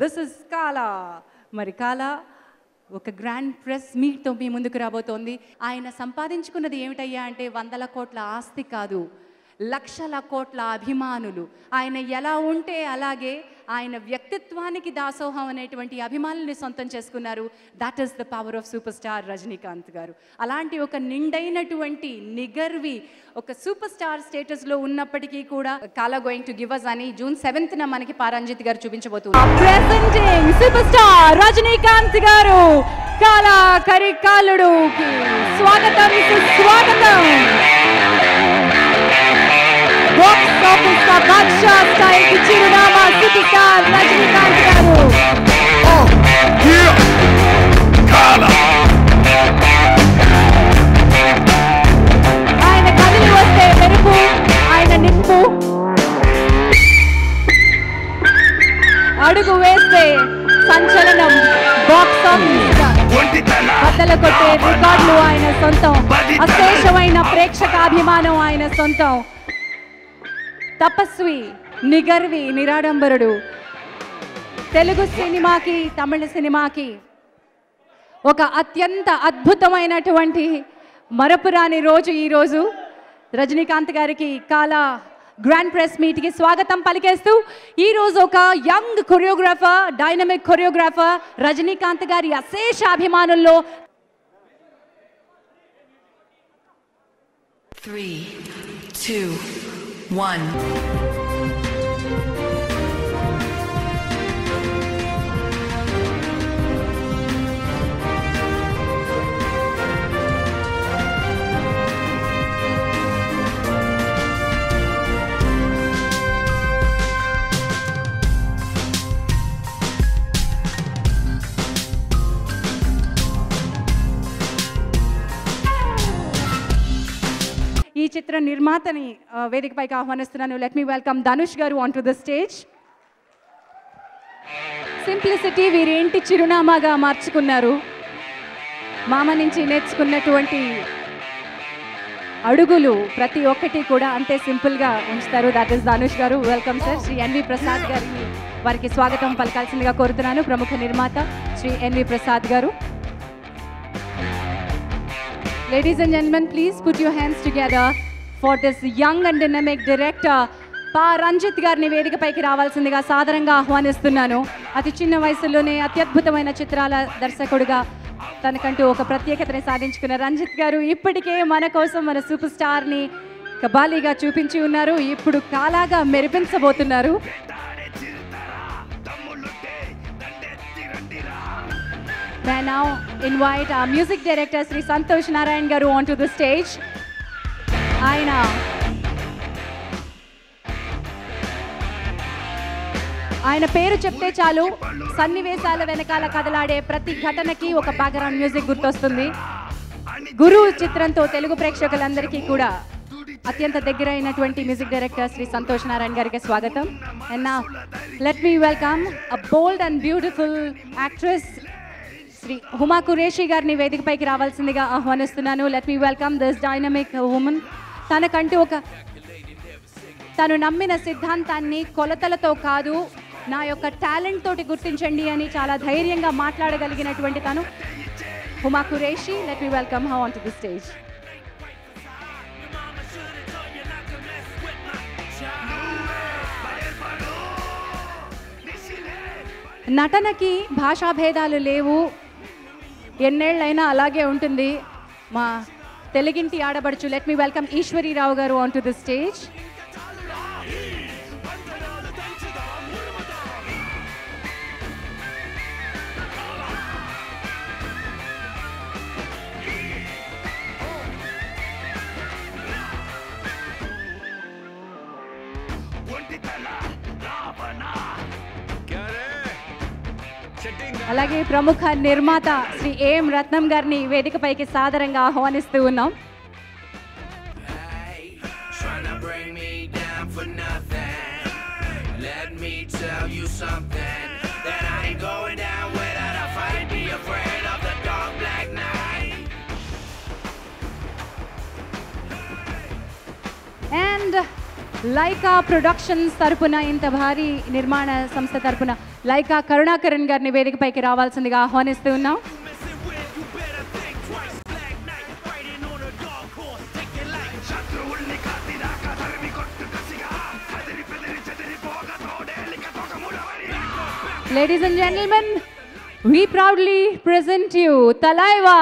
This is కాలా. మరి కాలా ఒక గ్రాండ్ ప్రెస్ మీట్తో మీ ముందుకు రాబోతోంది. ఆయన సంపాదించుకున్నది ఏమిటయ్యా అంటే 100 కోట్ల ఆస్తి కాదు, లక్షల కోట్ల అభిమానులు. ఆయన ఎలా ఉంటే అలాగే ఆయన వ్యక్తిత్వానికి దాసోహం అనేటువంటి అభిమానుల్ని సొంతం చేసుకున్నారు. That is the power of super star Rajinikanth గారు. అలాంటి ఒక నిండైనటువంటి నిగర్వి ఒక సూపర్ స్టార్ స్టేటస్లో ఉన్నప్పటికీ కూడా కాలా గోయింగ్ టు గివ్ అస్ అని June 7th మనకి పారంజిత్ గారు చూపించబోతున్నారు. ప్రెజెంటింగ్ సూపర్ స్టార్ రజనీకాంత్ గారు కాలా కరికాలుడుకి స్వాగతం సుస్వాగతం. బాక్స్ ఆఫీస్ का बादशाह स्टाइल की चिरुनामा सुपरस्टार रजनीकांत गारू. ఆయన కదిలి వస్తే మెరుపు, ఆయన నిప్పు, అడుగు వేస్తే సంచలనం. బాక్స్ ఆఫీస్ బద్దలు కొట్టే రికార్డులు ఆయన సొంతం. అశేషమైన ప్రేక్షకాభిమానం ఆయన సొంతం. తపస్వి, నిగర్వి, నిరాడంబరుడు. తెలుగు సినిమాకి, తమిళ సినిమాకి ఒక అత్యంత అద్భుతమైనటువంటి మరపురాని రోజు ఈరోజు. రజనీకాంత్ గారికి కాలా గ్రాండ్ ప్రెస్ మీట్కి స్వాగతం పలికేస్తూ ఈరోజు ఒక young choreographer, dynamic choreographer Rajinikanth గారి అశేష అభిమానుల్లో 3, 2, 1. ఈ చిత్ర నిర్మాతని వేదికపైకి ఆహ్వానిస్తున్నాను. Let me welcome Dhanush garu on to the stage. Simplicity వీరేంటి చిరునామాగా మార్చుకున్నారు. మామ నుంచి నేర్చుకున్నటువంటి అడుగులు ప్రతి ఒక్కటి కూడా అంతే సింపుల్గా ఉంచుతారు. దట్ ఈస్ ధనుష్ గారు. Welcome sir. శ్రీ ఎన్వి ప్రసాద్ గారిని వారికి స్వాగతం పలకాల్సిందిగా కోరుతున్నాను. ప్రముఖ నిర్మాత శ్రీ ఎన్వి ప్రసాద్ గారు. Ladies and gentlemen, please put your hands together for this young and dynamic director Paramjit గారిని వేదికపైకి రావాల్సిందిగా సాదరంగా ఆహ్వానిస్తున్నాను. అతి చిన్న వయసులోనే అత్యద్భుతమైన చిత్రాల దర్శకుడిగా తనకంటూ ఒక ప్రత్యేకతని సాధించుకున్న రంజిత్ గారు ఇప్పటికే మన కోసం మన సూపర్ స్టార్ని కబాలీగా చూపించి ఉన్నారు. ఇప్పుడు కాలాగా మెరిపించబోతున్నారు. I now invite our music director Sri Santosh Narayan garu onto the stage. ఆయన పేరు చెప్తే చాలు సన్నివేశాల వెనకాల కదలాడే ప్రతి ఘటనకి ఒక బ్యాక్గ్రౌండ్ మ్యూజిక్ గుర్తొస్తుంది. గురు చిత్రంతో తెలుగు ప్రేక్షకులందరికీ కూడా అత్యంత దగ్గరైనటువంటి మ్యూజిక్ డైరెక్టర్ శ్రీ సంతోష్ నారాయణ గారికి స్వాగతం. And now let me welcome a bold and beautiful actress Shri Huma Qureshi గారిని వేదికపైకి రావాల్సిందిగా ఆహ్వానిస్తున్నాను. Let me welcome this dynamic women. తనకంటూ తను నమ్మిన సిద్ధాంతాన్ని కొలతలతో కాదు, నా యొక్క టాలెంట్ తోటి గుర్తించండి అని చాలా ధైర్యంగా మాట్లాడగలిగినటువంటి తను Huma Qureshi. Let me welcome her on to the stage. నటనకి భాషా భేదాలు లేవు, ఎన్నేళ్ళైనా అలాగే ఉంటుంది. మా తెలుగింటి ఆడబడుచు. Let me welcome Eswari Rao garu on to the stage. అలాగే ప్రముఖ నిర్మాత శ్రీ ఏఎం రత్నం గారిని వేదికపైకి సాదరంగా ఆహ్వానిస్తూ ఉన్నాం. And లైకా ప్రొడక్షన్స్ తరపున ఇంత భారీ నిర్మాణ సంస్థ తరపున లైకా కరుణాకరణ్ గారిని వేదికపైకి రావాల్సిందిగా ఆహ్వానిస్తూ ఉన్నాం. Ladies and gentlemen, we proudly present you Talaiva.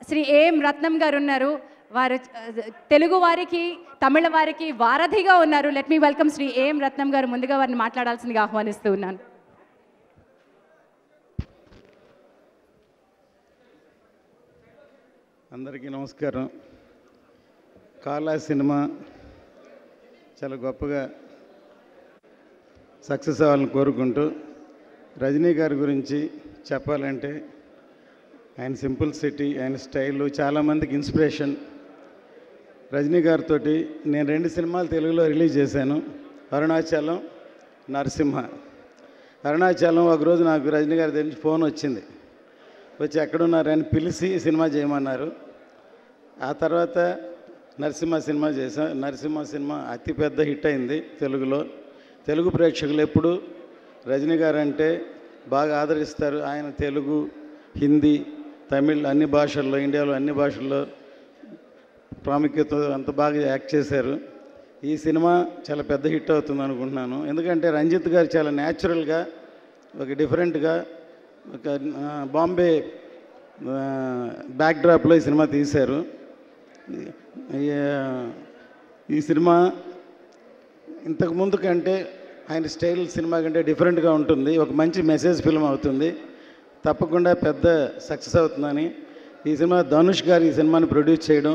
Shri ఏం రత్నం గారు ఉన్నారు. వారు తెలుగు వారికి తమిళ వారికి వారధిగా ఉన్నారు. లెట్ మీ వెల్కమ్ శ్రీ ఏం రత్నం గారు. ముందుగా వారిని మాట్లాడాల్సిందిగా ఆహ్వానిస్తూ ఉన్నాను. అందరికీ నమస్కారం. కాలా సినిమా చాలా గొప్పగా సక్సెస్ అవ్వాలని కోరుకుంటూ, రజనీ గారి గురించి చెప్పాలంటే ఆయన సింపుల్ సిటీ, ఆయన స్టైలు చాలామందికి ఇన్స్పిరేషన్. రజనీ గారితో నేను 2 సినిమాలు తెలుగులో రిలీజ్ చేశాను, అరుణాచలం, నరసింహ. అరుణాచలం ఒకరోజు నాకు రజనీ గారి దగ్గర నుంచి ఫోన్ వచ్చింది. వచ్చి ఎక్కడున్నారని పిలిచి సినిమా చేయమన్నారు. ఆ తర్వాత నరసింహ సినిమా చేశాం. నరసింహ సినిమా అతిపెద్ద హిట్ అయింది తెలుగులో. తెలుగు ప్రేక్షకులు ఎప్పుడు రజనీ గారు అంటే బాగా ఆదరిస్తారు. ఆయన తెలుగు, హిందీ, తమిళ్ అన్ని భాషల్లో, ఇండియాలో అన్ని భాషల్లో ప్రాముఖ్యత అంత బాగా యాక్ట్ చేశారు. ఈ సినిమా చాలా పెద్ద హిట్ అవుతుంది అనుకుంటున్నాను. ఎందుకంటే రంజిత్ గారు చాలా న్యాచురల్గా, ఒక డిఫరెంట్గా, ఒక బాంబే బ్యాక్డ్రాప్లో ఈ సినిమా తీశారు. ఈ సినిమా ఇంతకుముందు కంటే ఆయన స్టైల్ సినిమా కంటే డిఫరెంట్గా ఉంటుంది. ఒక మంచి మెసేజ్ ఫిల్మ్ అవుతుంది. తప్పకుండా పెద్ద సక్సెస్ అవుతుందని, ఈ సినిమా ధనుష్ గారు ఈ సినిమాని ప్రొడ్యూస్ చేయడం,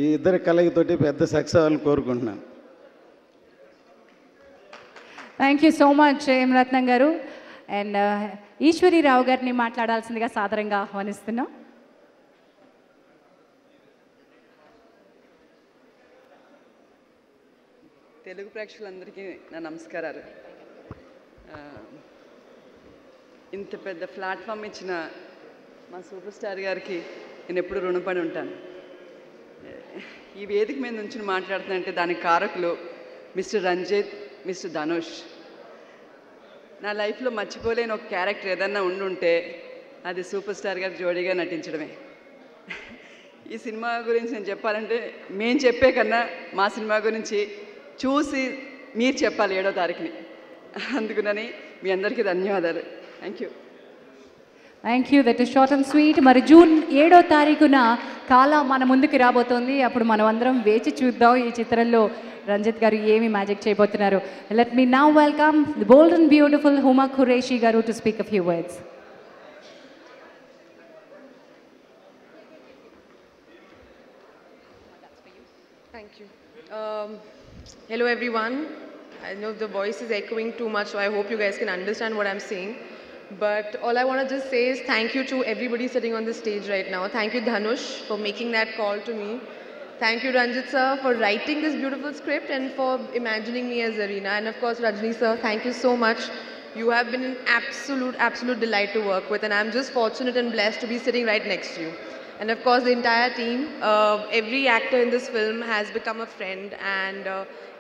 ఈ ఇద్దరి కలయికతోటి పెద్ద సక్సెస్ అవ్వాలని కోరుకుంటున్నాను. థ్యాంక్ యూ సో మచ్ ఏం రత్నం గారు. అండ్ ఈశ్వరీరావు గారిని మాట్లాడాల్సిందిగా సాదరంగా ఆహ్వానిస్తున్నాం. తెలుగు ప్రేక్షకులందరికీ నా నమస్కారాలు. ఇంత పెద్ద ప్లాట్ఫామ్ ఇచ్చిన మా సూపర్ స్టార్ గారికి నేను ఎప్పుడు రుణపడి ఉంటాను. ఈ వేదిక మీద నుంచి మాట్లాడుతానంటే దానికి కారకులు మిస్టర్ రంజిత్, మిస్టర్ ధనుష్. నా లైఫ్లో మర్చిపోలేని ఒక క్యారెక్టర్ ఏదన్నా ఉండుంటే అది సూపర్ స్టార్ గారి జోడీగా నటించడమే. ఈ సినిమా గురించి నేను చెప్పాలంటే మేము చెప్పే కన్నా మా సినిమా గురించి చూసి మీరు చెప్పాలి 7వ తారీఖుని. అందుకునని మీ అందరికీ ధన్యవాదాలు. Thank you. Thank you. That is short and sweet. మరి జూన్ 7వ తారీఖున కాలా మన ముందుకు రాబోతోంది. అప్పుడు మనం అందరం వేచి చూద్దాం ఈ చిత్రంలో రంజిత్ గారు ఏమి మ్యాజిక్ చేయబోతున్నారు. Let me now welcome the bold and beautiful Huma Qureshi garu to speak a few words. Thank you. Hello everyone. I know the voice is echoing too much, so I hope you guys can understand what I'm saying. But all I want to just say is thank you to everybody sitting on the stage right now. Thank you Dhanush for making that call to me. Thank you Ranjit sir for writing this beautiful script and for imagining me as Zarina. And of course Rajni sir, thank you so much. You have been an absolute delight to work with, and I'm just fortunate and blessed to be sitting right next to you. And of course the entire team, every actor in this film has become a friend, and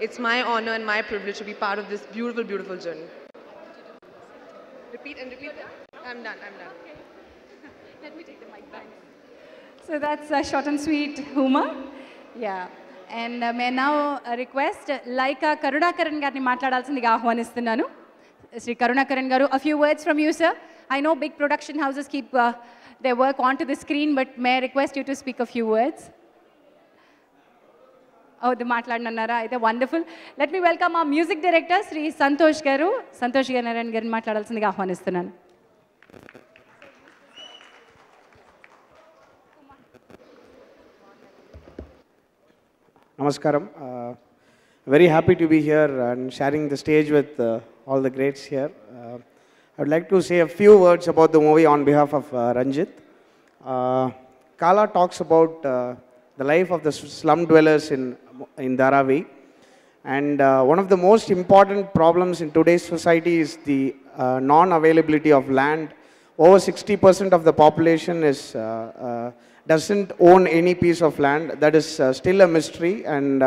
it's my honor and my privilege to be part of this beautiful journey. Repeat that. I'm done. Okay. Let me take the mic back. So that's short and sweet Huma. Yeah. And may now request Laika Karunakaran గారిని మాట్లాడాల్సిందిగా ఆహ్వానిస్తున్నాను. శ్రీ కరుణాకరణ్ గారు, a few words from you sir. I know big production houses keep their work onto the screen, but may I request you to speak a few words? Oh, the మాట్లాడనన్నారా? అయితే wonderful. Let me welcome ఆ music director Shri Santosh గారు. సంతోష్ నారాయణ గారిని మాట్లాడాల్సిందిగా ఆహ్వానిస్తున్నాను. నమస్కారం. very happy to be here and sharing the stage with all the greats here. I would like to say a few words about the movie on behalf of Ranjit. Kala talks about the life of the slum dwellers in Dharavi. And one of the most important problems in today's society is the non-availability of land. Over 60% of the population doesn't own any piece of land. That is still a mystery, and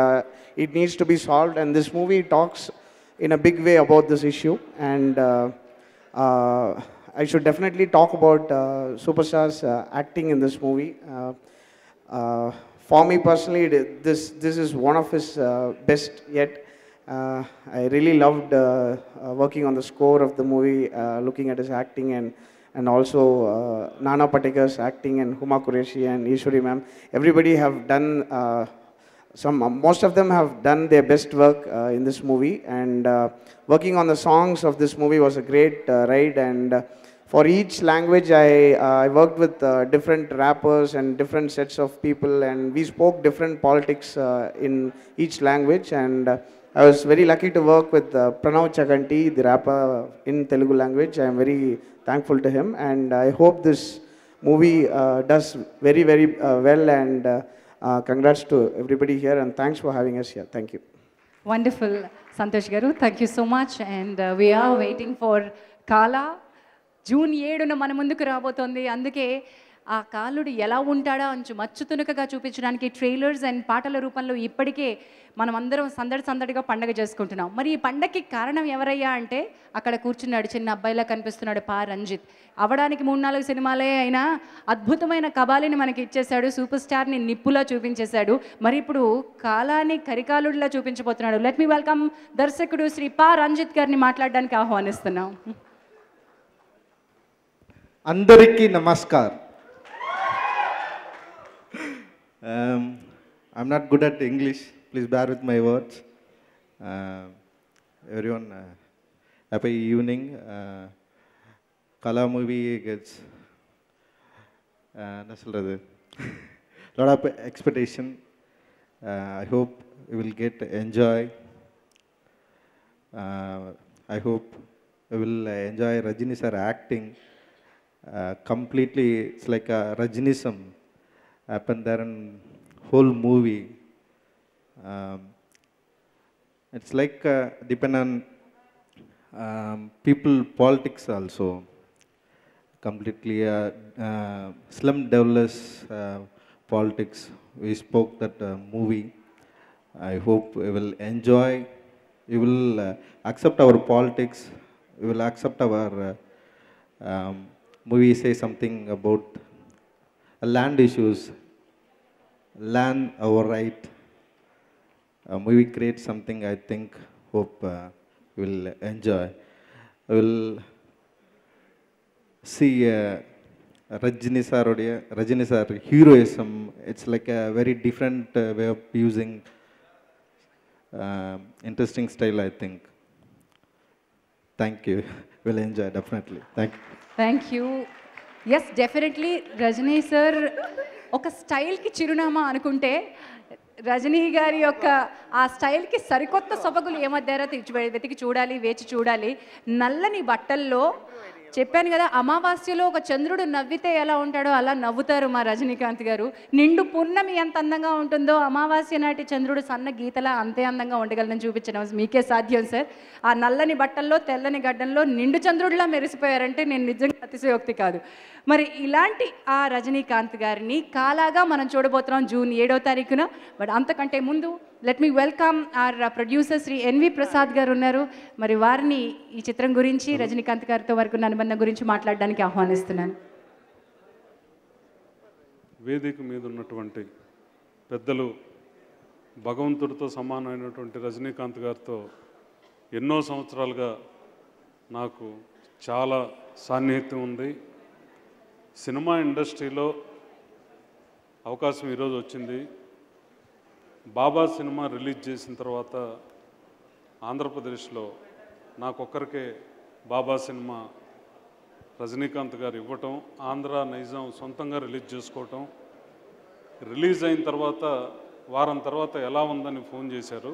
it needs to be solved. And this movie talks in a big way about this issue. And I should definitely talk about Superstar's acting in this movie. For me personally, this is one of his best yet. I really loved working on the score of the movie, looking at his acting, and also Nana Patekar's acting, and Huma Qureshi and Ishwari ma'am. Everybody have done most of them have done their best work in this movie, and working on the songs of this movie was a great ride. And for each language, I worked with different rappers and different sets of people, and we spoke different politics in each language. And I was very lucky to work with Pranav Chaganti, the rapper in Telugu language. I am very thankful to him, and I hope this movie does very, very well. And congrats to everybody here, and thanks for having us here. Thank you. Wonderful, Santosh Garu. Thank you so much. And we are waiting for Kala. June 7న మన ముందుకు రాబోతోంది. అందుకే ఆ కాలుడు ఎలా ఉంటాడో అంచు మచ్చుతునుకగా చూపించడానికి ట్రైలర్స్ అండ్ పాటల రూపంలో ఇప్పటికే మనం అందరం సందడిగా పండగ చేసుకుంటున్నాం. మరి ఈ పండగకి కారణం ఎవరయ్యా అంటే అక్కడ కూర్చున్నాడు చిన్న అబ్బాయిలా కనిపిస్తున్నాడు రంజిత్. అవడానికి 3-4 సినిమాలే అయినా అద్భుతమైన కబాలిని మనకి ఇచ్చేశాడు. సూపర్ స్టార్ని నిప్పులా చూపించేశాడు. మరి ఇప్పుడు కాలాన్ని కరికాలుడిలా చూపించబోతున్నాడు. లెట్ మీ వెల్కమ్ దర్శకుడు శ్రీ రంజిత్ గారిని మాట్లాడడానికి ఆహ్వానిస్తున్నాం. అందరికీ namaskar. I'm not good at English. Please bear with my words. Everyone, happy evening. Kala movie gets lot of expectation. I hope you will get enjoy. I hope you will enjoy Rajini sir acting. Completely, it's like a Rajinism happened there in whole movie. It's like depend on people politics also. Completely slum dwellers politics. We spoke that movie. I hope you will enjoy. You will accept our politics. You will accept our movie say something about land issues, land our right. Movie create something I think, hope you will enjoy. I will see Rajini sir heroism. It's like a very different way of using interesting style, I think. Thank you. We'll enjoy definitely. Thank you. Thank you. Yes, definitely Rajini sir ఒక స్టైల్కి చిరునామా అనుకుంటే రజనీ గారి యొక్క ఆ స్టైల్కి సరికొత్త సొబగులు ఏమద్దారో వెతికి చూడాలి, వేచి చూడాలి. నల్లని బట్టల్లో చెప్పాను కదా, అమావాస్యలో ఒక చంద్రుడు నవ్వితే ఎలా ఉంటాడో అలా నవ్వుతారు మా రజనీకాంత్ గారు. నిండు పూర్ణమి ఎంత అందంగా ఉంటుందో అమావాస్య నాటి చంద్రుడు సన్న గీతలా అంతే అందంగా ఉండగలని చూపించడం మీకే సాధ్యం సార్. ఆ నల్లని బట్టల్లో తెల్లని గడ్డంలో నిండు చంద్రుడిలా మెరిసిపోయారంటే నేను నిజంగా అతిశయోక్తి కాదు. మరి ఇలాంటి ఆ రజనీకాంత్ గారిని కాలాగా మనం చూడబోతున్నాం జూన్ 7వ తారీఖున. బట్ అంతకంటే ముందు let me welcome our producer Shri NV Prasad గారు ఉన్నారు. మరి వారిని ఈ చిత్రం గురించి రజనీకాంత్ గారితో వరకు అనుబంధం గురించి మాట్లాడడానికి ఆహ్వానిస్తున్నాను. వేదిక మీద ఉన్నటువంటి పెద్దలు, భగవంతుడితో సమానమైనటువంటి రజనీకాంత్ గారితో ఎన్నో సంవత్సరాలుగా నాకు చాలా సాన్నిహిత్యం ఉంది. సినిమా ఇండస్ట్రీలో అవకాశం ఈరోజు వచ్చింది. బాబా సినిమా రిలీజ్ చేసిన తర్వాత ఆంధ్రప్రదేశ్లో నాకొక్కరికే బాబా సినిమా రజనీకాంత్ గారు ఇవ్వటం, ఆంధ్ర నైజాం సొంతంగా రిలీజ్ చేసుకోవటం, రిలీజ్ అయిన తర్వాత వారం తర్వాత ఎలా ఉందని ఫోన్ చేశారు.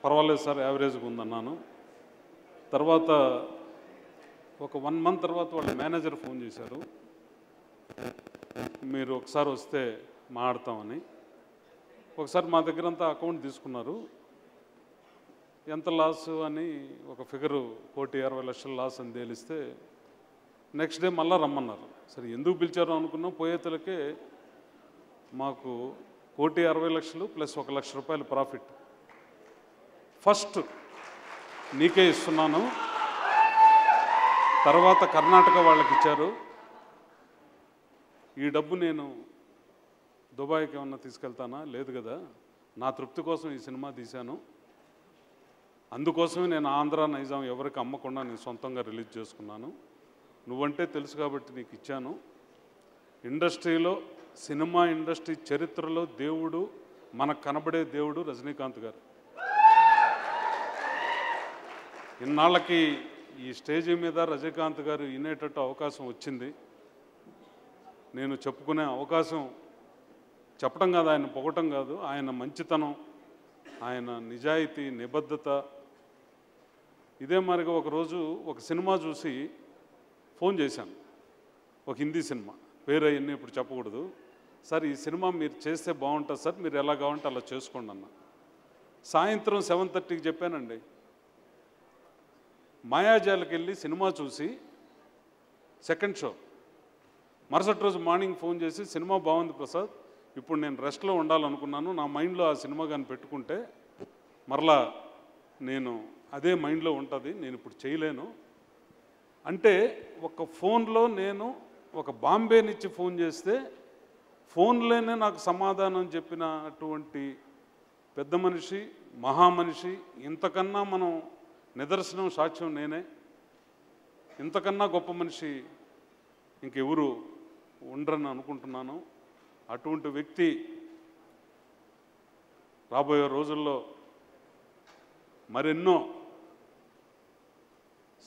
పర్వాలేదు సార్ యావరేజ్గా ఉందన్నాను. తర్వాత ఒక 1 month తర్వాత వాళ్ళ మేనేజర్ ఫోన్ చేశారు, మీరు ఒకసారి వస్తే మాట్లాడతామని. ఒకసారి మా దగ్గర అంతా అకౌంట్ తీసుకున్నారు, ఎంత లాస్ అని ఒక ఫిగరు 1,60,00,000 లాస్ అని తేలిస్తే నెక్స్ట్ డే మళ్ళీ రమ్మన్నారు. సరే ఎందుకు పిలిచారో అనుకున్నాం. పోయేతలకే మాకు 1,60,00,000 ప్లస్ 1,00,000 రూపాయలు ప్రాఫిట్. ఫస్ట్ నీకే ఇస్తున్నాను, తర్వాత కర్ణాటక వాళ్ళకి ఇచ్చారు. ఈ డబ్బు నేను దుబాయ్కి ఏమన్నా తీసుకెళ్తానా? లేదు కదా, నా తృప్తి కోసం ఈ సినిమా తీశాను, అందుకోసమే నేను ఆంధ్ర నైజాం ఎవరికి అమ్మకుండా నేను సొంతంగా రిలీజ్ చేసుకున్నాను. నువ్వంటే తెలుసు కాబట్టి నీకు ఇచ్చాను. ఇండస్ట్రీలో, సినిమా ఇండస్ట్రీ చరిత్రలో దేవుడు, మనకు కనబడే దేవుడు రజనీకాంత్ గారు. ఇన్నాళ్ళకి ఈ స్టేజీ మీద రజనీకాంత్ గారు వినేటట్టు అవకాశం వచ్చింది. నేను చెప్పుకునే అవకాశం, చెప్పడం కాదు, ఆయన పొగటం కాదు, ఆయన మంచితనం, ఆయన నిజాయితీ, నిబద్ధత. ఇదే మరిగా ఒకరోజు ఒక సినిమా చూసి ఫోన్ చేశాను, ఒక హిందీ సినిమా, పేరు అవన్నీ ఇప్పుడు చెప్పకూడదు. సార్ ఈ సినిమా మీరు చేస్తే బాగుంటుంది సార్, మీరు ఎలా కావాలంటే అలా చేసుకోండి అన్న. సాయంత్రం 7:30కి చెప్పానండి. మాయాజాలకి వెళ్ళి సినిమా చూసి సెకండ్ షో, మరుసటి రోజు మార్నింగ్ ఫోన్ చేసి సినిమా బాగుంది ప్రసాద్, ఇప్పుడు నేను రెస్ట్లో ఉండాలనుకున్నాను, నా మైండ్లో ఆ సినిమా కానీ పెట్టుకుంటే మరలా నేను అదే మైండ్లో ఉంటుంది, నేను ఇప్పుడు చేయలేను అంటే, ఒక ఫోన్లో నేను ఒక బాంబే నుంచి ఫోన్ చేస్తే ఫోన్లోనే నాకు సమాధానం చెప్పినటువంటి పెద్ద మనిషి, మహామనిషి. ఇంతకన్నా మనం నిదర్శనం, సాక్ష్యం నేనే. ఇంతకన్నా గొప్ప మనిషి ఇంకెవరు ఉండరని అనుకుంటున్నాను. అటువంటి వ్యక్తి రాబోయే రోజుల్లో మరెన్నో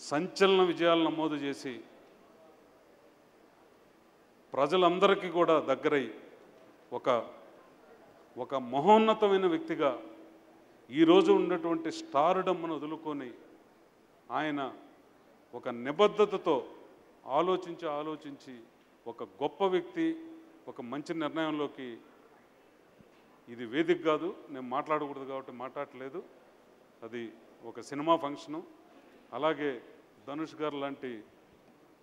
సంచలన విజయాలు నమోదు చేసి ప్రజలందరికీ కూడా దగ్గరై ఒక మహోన్నతమైన వ్యక్తిగా ఈరోజు ఉన్నటువంటి స్టార్డమ్ను వదులుకొని ఆయన ఒక నిబద్ధతతో ఆలోచించి ఒక గొప్ప వ్యక్తి, ఒక మంచి నిర్ణయంలోకి, ఇది వేదిక కాదు, నేను మాట్లాడకూడదు కాబట్టి మాట్లాడలేదు, అది ఒక సినిమా ఫంక్షను. అలాగే ధనుష్ గారు లాంటి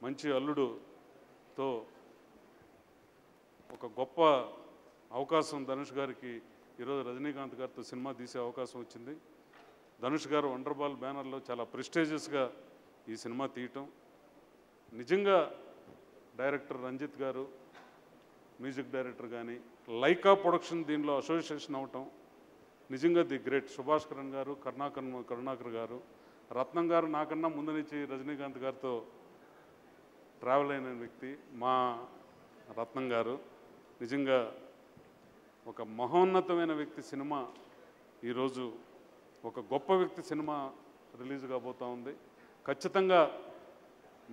మంచి అల్లుడుతో ఒక గొప్ప అవకాశం ధనుష్ గారికి ఈరోజు రజనీకాంత్ గారితో సినిమా తీసే అవకాశం వచ్చింది. ధనుష్ గారు వండర్బాల్ బ్యానర్లో చాలా ప్రెస్టీజియస్గా ఈ సినిమా తీయటం, నిజంగా డైరెక్టర్ రంజిత్ గారు, మ్యూజిక్ డైరెక్టర్ కానీ, లైకా ప్రొడక్షన్ దీనిలో అసోసియేషన్ అవటం నిజంగా ది గ్రేట్. సుభాష్ కరణ్ గారు, కరుణాకర్ గారు, రత్నం గారు నాకన్నా ముందు నుంచి రజనీకాంత్ గారితో ట్రావెల్ అయిన వ్యక్తి మా రత్నం గారు. నిజంగా ఒక మహోన్నతమైన వ్యక్తి సినిమా ఈరోజు ఒక గొప్ప వ్యక్తి సినిమా రిలీజ్ కాబోతూ ఉంది. ఖచ్చితంగా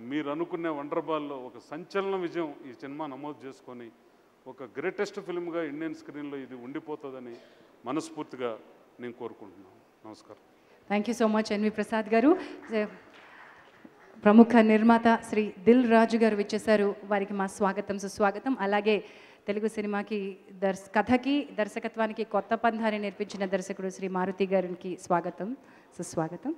మీరు అనుకునే వండర్బాల్లో ఒక సంచలన విజయం ఈ సినిమా నమోదు చేసుకొని ఒక గ్రేటెస్ట్ ఫిల్మ్గా ఇండియన్ స్క్రీన్లో ఇది ఉండిపోతుందని మనస్ఫూర్తిగా నేను కోరుకుంటున్నాను. నమస్కారం. Thank you so much N V Prasad గారు. ప్రముఖ నిర్మాత శ్రీ దిల్ రాజు గారు విచ్చేశారు, వారికి మా స్వాగతం, సుస్వాగతం. అలాగే తెలుగు సినిమాకి కథకి, దర్శకత్వానికి కొత్త పంధాన్ని నేర్పించిన దర్శకుడు శ్రీ మారుతి గారికి స్వాగతం, సుస్వాగతం.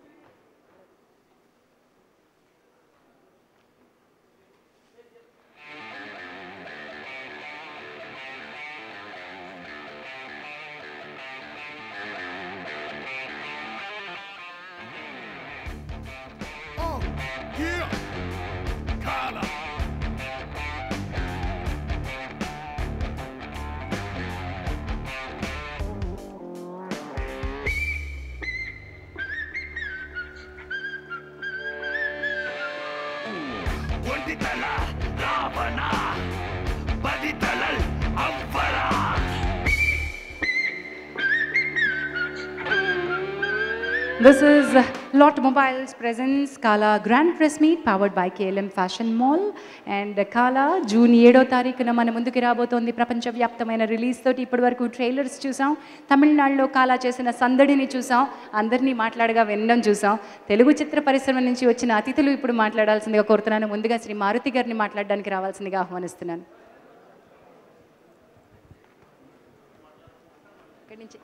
This is Lot Mobiles presents Kala Grand Press Meet powered by KLM Fashion Mall and Kala June 7వ తారీఖున మన ముందుకు రాబోతోంది. ప్రపంచవ్యాప్తమైన రిలీజ్ తోటి ఇప్పటివరకు ట్రైలర్స్ చూసాం, తమిళనాడులో కాలా చేసిన సందడిని చూసాం, అందరినీ మాట్లాడగా వినడం చూసాం. తెలుగు చిత్ర పరిశ్రమ నుంచి వచ్చిన అతిథులు ఇప్పుడు మాట్లాడాల్సిందిగా కోరుతున్నాను. ముందుగా శ్రీ మారుతి గారిని మాట్లాడడానికి రావాల్సిందిగా ఆహ్వానిస్తున్నాను.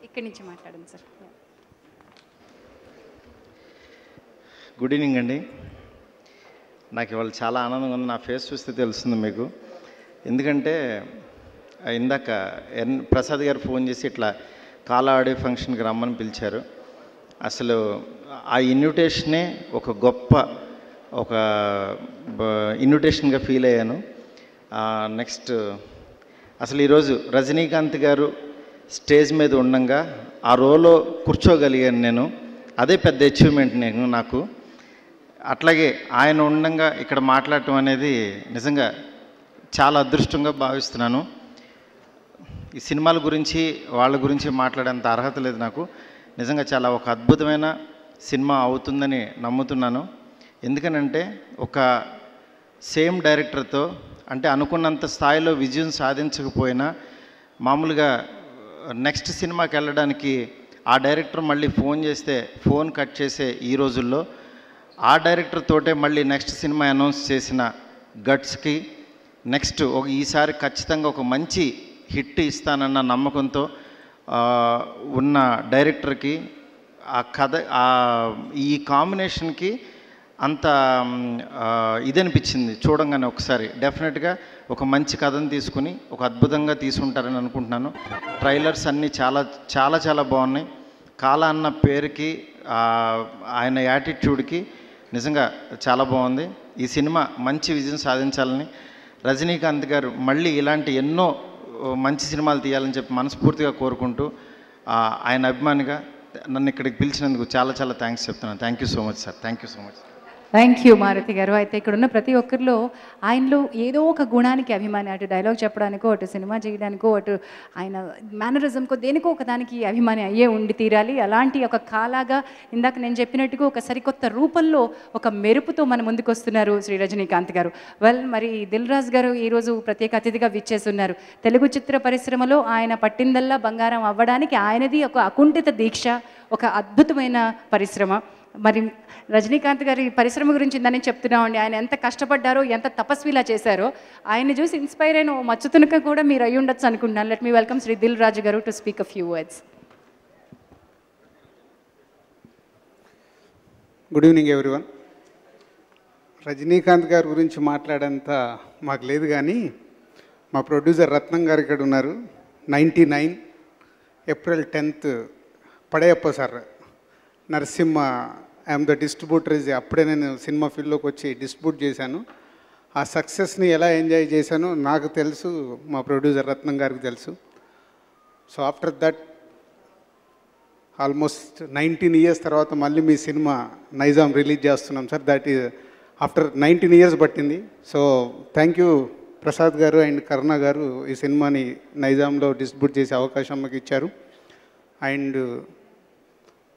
ఇక్కడి నుంచి మాట్లాడండి సార్. గుడ్ ఈవినింగ్ అండి. నాకు ఇవాళ చాలా ఆనందంగా ఉంది. నా ఫేస్ చూస్తే తెలుస్తుంది మీకు. ఎందుకంటే ఇందాక ప్రసాద్ గారు ఫోన్ చేసి ఇట్లా కాలా ఆడియో ఫంక్షన్కి రమ్మని పిలిచారు. అసలు ఆ ఇన్విటేషనే ఒక గొప్ప ఒక ఇన్విటేషన్గా ఫీల్ అయ్యాను. నెక్స్ట్ అసలు ఈరోజు రజనీకాంత్ గారు స్టేజ్ మీద ఉండగా ఆ రోలో కూర్చోగలిగాను నేను. అదే పెద్ద అచీవ్మెంట్ నాకు. అట్లాగే ఆయన ఉండగా ఇక్కడ మాట్లాడటం అనేది నిజంగా చాలా అదృష్టంగా భావిస్తున్నాను. ఈ సినిమాల గురించి వాళ్ళ గురించి మాట్లాడేంత అర్హత లేదు నాకు. నిజంగా చాలా ఒక అద్భుతమైన సినిమా అవుతుందని నమ్ముతున్నాను. ఎందుకనంటే ఒక సేమ్ డైరెక్టర్తో అంటే అనుకున్నంత స్థాయిలో విజయం సాధించకపోయినా మామూలుగా నెక్స్ట్ సినిమాకి వెళ్ళడానికి ఆ డైరెక్టర్ మళ్ళీ ఫోన్ చేస్తే ఫోన్ కట్ చేసే ఈ రోజుల్లో ఆ డైరెక్టర్ తోటే మళ్ళీ నెక్స్ట్ సినిమా అనౌన్స్ చేసిన గట్స్కి నెక్స్ట్ ఈసారి ఖచ్చితంగా ఒక మంచి హిట్ ఇస్తానన్న నమ్మకంతో ఉన్న డైరెక్టర్కి ఆ కథ ఈ కాంబినేషన్కి అంత ఇదనిపించింది చూడంగానే. ఒకసారి డెఫినెట్గా ఒక మంచి కథను తీసుకుని ఒక అద్భుతంగా తీసుకుంటారని అనుకుంటున్నాను. ట్రైలర్స్ అన్నీ చాలా చాలా చాలా బాగున్నాయి. కాలా అన్న పేరుకి ఆయన యాటిట్యూడ్కి నిజంగా చాలా బాగుంది. ఈ సినిమా మంచి విజయం సాధించాలని రజనీకాంత్ గారు మళ్ళీ ఇలాంటి ఎన్నో మంచి సినిమాలు తీయాలని చెప్పి మనస్ఫూర్తిగా కోరుకుంటూ ఆయన అభిమానిగా నన్ను ఇక్కడికి పిలిచినందుకు చాలా చాలా థ్యాంక్స్ చెప్తున్నాను. Thank you so much sir. Thank you so much. Thank you Maruthi గారు. అయితే ఇక్కడ ఉన్న ప్రతి ఒక్కరిలో ఆయనలో ఏదో ఒక గుణానికి అభిమాని, అటు డైలాగ్ చెప్పడానికో, అటు సినిమా చేయడానికో, అటు ఆయన మేనరిజంకో దేనికో ఒక దానికి అభిమాని అయ్యే ఉండి తీరాలి. అలాంటి ఒక కాలాగా ఇందాక నేను చెప్పినట్టుగా ఒక సరికొత్త రూపంలో ఒక మెరుపుతో మన ముందుకు వస్తున్నారు శ్రీ రజనీకాంత్ గారు. మరి దిల్ రాజు గారు ఈరోజు ప్రత్యేక అతిథిగా విచ్చేస్తున్నారు. తెలుగు చిత్ర పరిశ్రమలో ఆయన పట్టిందల్లా బంగారం అవ్వడానికి ఆయనది ఒక అకుంఠిత దీక్ష, ఒక అద్భుతమైన పరిశ్రమ. మరి రజనీకాంత్ గారి పరిశ్రమ గురించి ఇందని చెప్తున్నామండి. ఆయన ఎంత కష్టపడ్డారో, ఎంత తపస్విలా చేశారో, ఆయన్ని చూసి ఇన్స్పైర్ అయిన మచ్చుతునక కూడా మీరు అయ్యి ఉండొచ్చు అనుకుంటున్నాను. Let me welcome Shri Dil Raju garu to speak a few words. Good evening everyone. Rajinikanth గారి గురించి మాట్లాడేంత మాకు లేదు, కానీ మా ప్రొడ్యూసర్ రత్నం గారు ఇక్కడ ఉన్నారు. 99 April 10th Padayappa sir Narasimha I'm the distributor. అప్పుడే నేను సినిమా ఫీల్డ్లోకి వచ్చి డిస్ట్రిబ్యూట్ చేశాను. ఆ సక్సెస్ని ఎలా ఎంజాయ్ చేశానో నాకు తెలుసు, మా ప్రొడ్యూసర్ రత్నం గారికి తెలుసు. So after that almost 19 years తర్వాత మళ్ళీ మీ సినిమా నైజాం రిలీజ్ చేస్తున్నాం sir. That is after 19 years పట్టింది. సో థ్యాంక్ యూ ప్రసాద్ గారు అండ్ కరుణ గారు ఈ సినిమాని నైజాంలో డిస్ట్రిబ్యూట్ చేసే అవకాశం మాకు ఇచ్చారు. అండ్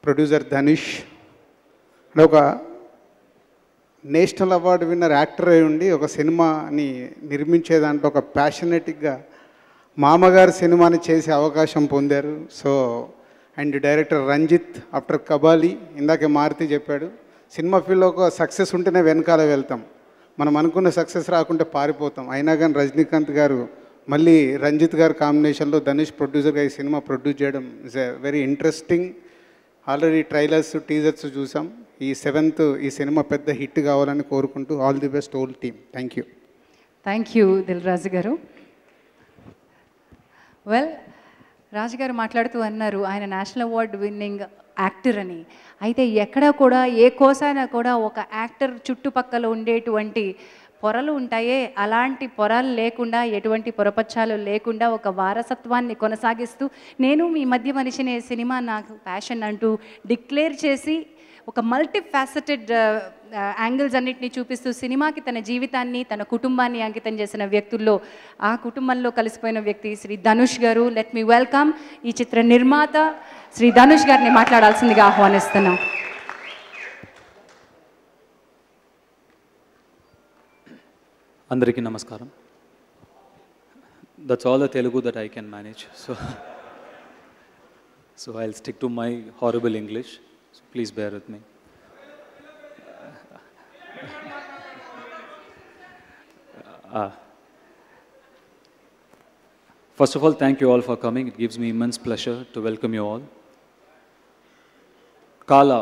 ప్రొడ్యూసర్ ధనుష్ ఒక నేషనల్ అవార్డు విన్నర్ యాక్టర్ అయి ఉండి ఒక సినిమాని నిర్మించే దాంట్లో ఒక ప్యాషనెటిక్గా మామగారు సినిమాని చేసే అవకాశం పొందారు. So and director Ranjith after Kabali, ఇందాకే మారుతి చెప్పాడు, సినిమా ఫీల్డ్లో ఒక సక్సెస్ ఉంటేనే వెనకాల వెళ్తాం, మనం అనుకున్న సక్సెస్ రాకుంటే పారిపోతాం. అయినా కానీ రజనీకాంత్ గారు మళ్ళీ రంజిత్ గారు కాంబినేషన్లో ధనుష్ ప్రొడ్యూసర్గా ఈ సినిమా ప్రొడ్యూస్ చేయడం is a very interesting. Already trailers teasers చూసాం. ఈ 7th ఈ సినిమా పెద్ద హిట్ కావాలని కోరుకుంటూ all the best whole team. Thank you. Thank you Dil Raju garu. Well, రాజు గారు మాట్లాడుతూ అన్నారు ఆయన నేషనల్ అవార్డు విన్నింగ్ యాక్టర్ అని. అయితే ఎక్కడా కూడా ఏ కోసాన కూడా ఒక యాక్టర్ చుట్టుపక్కల ఉండేటువంటి పొరలు ఉంటాయే, అలాంటి పొరలు లేకుండా, ఎటువంటి పొరపచ్చాలు లేకుండా ఒక వారసత్వాన్ని కొనసాగిస్తూ నేను మీ మధ్య మనిషినే సినిమా నాకు ప్యాషన్ అంటూ డిక్లేర్ చేసి ఒక మల్టీ ఫ్యాసెటెడ్ యాంగిల్స్ అన్నిటినీ చూపిస్తూ సినిమాకి తన జీవితాన్ని, తన కుటుంబాన్ని అంకితం చేసిన వ్యక్తుల్లో ఆ కుటుంబంలో కలిసిపోయిన వ్యక్తి శ్రీ ధనుష్ గారు. లెట్ మీ వెల్కమ్ ఈ చిత్ర నిర్మాత శ్రీ ధనుష్ గారిని మాట్లాడాల్సిందిగా ఆహ్వానిస్తున్నాం. Andariki namaskaram. That's all the Telugu that I can manage. So I'll stick to my horrible English. So please bear with me. First of all, thank you all for coming. It gives me immense pleasure to welcome you all. Kala.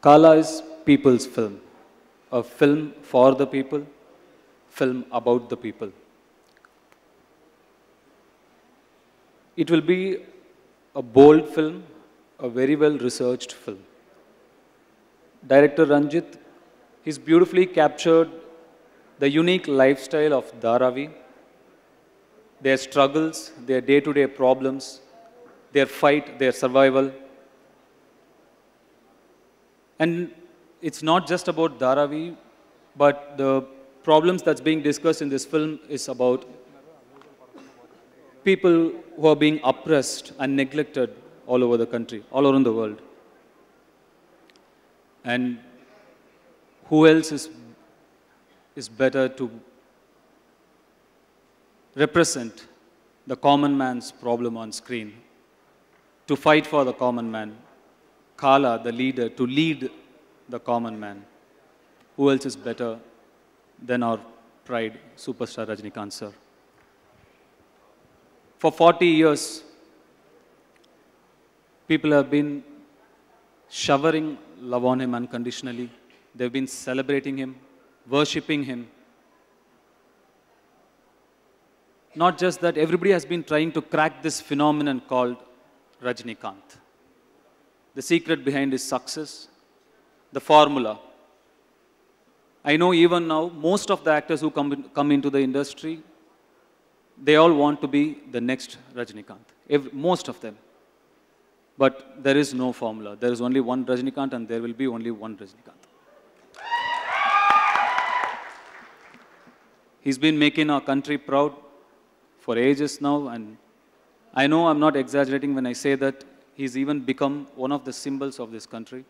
Kala is people's film. A film for the people, film about the people. It will be a bold film, a very well researched film. Director Ranjit, he's beautifully captured the unique lifestyle of Dharavi, their struggles, their day-to-day problems, their fight, their survival. And it's not just about Dharavi, but the problems that's being discussed in this film is about people who are being oppressed and neglected all over the country, all around the world. And who else is better to represent the common man's problem on screen, to fight for the common man, Kala, the leader, to lead the common man. Who else is better than our pride, superstar Rajinikanth sir? For 40 years, people have been showering love on him unconditionally. They've been celebrating him, worshipping him. Not just that, everybody has been trying to crack this phenomenon called Rajinikanth. The secret behind his success, the formula. I know even now, most of the actors who come into the industry, they all want to be the next Rajinikanth. Most of them. But there is no formula. There is only one Rajinikanth and there will be only one Rajinikanth. He's been making our country proud for ages now, and I know I'm not exaggerating when I say that he's even become one of the symbols of this country.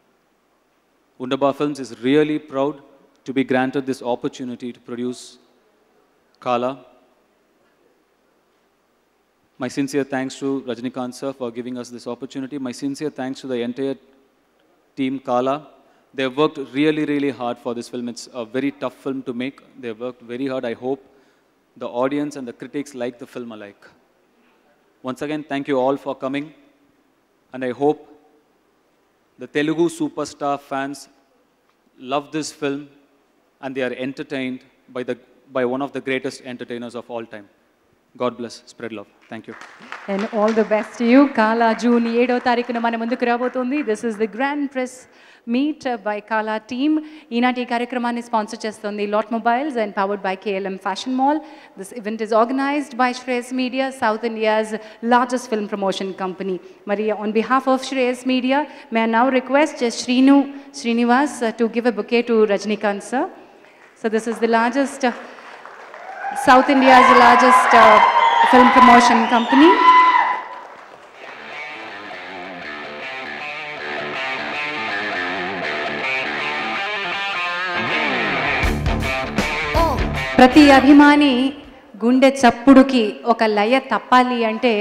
Wunderbar Films is really proud to be granted this opportunity to produce Kala. My sincere thanks to Rajinikanth sir for giving us this opportunity. My sincere thanks to the entire team Kala. They've worked really, really hard for this film. It's a very tough film to make. They've worked very hard. I hope the audience and the critics like the film alike. Once again, thank you all for coming. And I hope the Telugu superstar fans love this film and they are entertained by one of the greatest entertainers of all time. God bless. Spread love. Thank you. And all the best to you. Kala June 7వ తారీఖున మన ముందుకు రాబోతుంది. This is the grand press meet by Kala team. ఈనాటి ఈ కార్యక్రమాన్ని sponsor చేస్తుంది Lot Mobiles and powered by KLM Fashion Mall. This event is organized by Shreyas Media, South India's largest film promotion company. మరి on behalf of Shreyas Media, may I now request Srinivas to give a bouquet to Rajinikanth sir. So this is the largest South India's largest film promotion company. ప్రతి అభిమాని గుండె చప్పుడుకి ఒక లయ తప్పాలి అంటే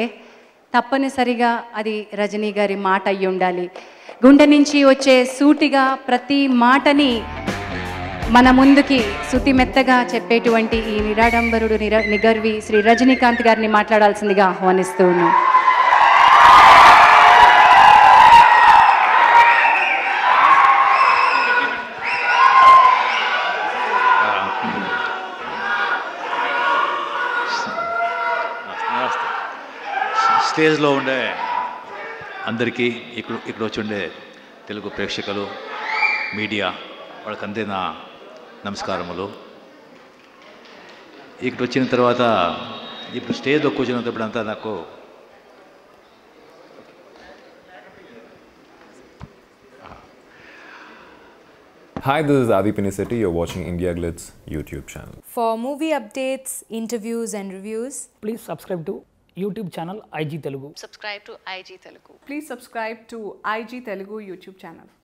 తప్పనిసరిగా అది రజనీ గారి మాట అయి ఉండాలి. గుండె నుంచి వచ్చే సూటిగా ప్రతి మాటని మన ముందుకి శుతిమెత్తగా చెప్పేటువంటి ఈ నిరాడంబరుడు నిగర్వి శ్రీ రజనీకాంత్ గారిని మాట్లాడాల్సిందిగా ఆహ్వానిస్తూ ఉన్నాం. స్టేజ్లో ఉండే అందరికీ ఇక్కడ వచ్చి ఉండే తెలుగు ప్రేక్షకులు, మీడియా వాళ్ళకందే నా నమస్కారములు. ఇక్కడ వచ్చిన తర్వాత ఇప్పుడు స్టేజ్లో కూర్చున్నప్పుడు అంతా నాకు Hi, this is Adi Pinisetti. You're watching India Glitz YouTube channel. For movie updates, interviews and reviews, please subscribe to YouTube channel IG Telugu. subscribe to IG Telugu. Please subscribe to IG Telugu YouTube channel.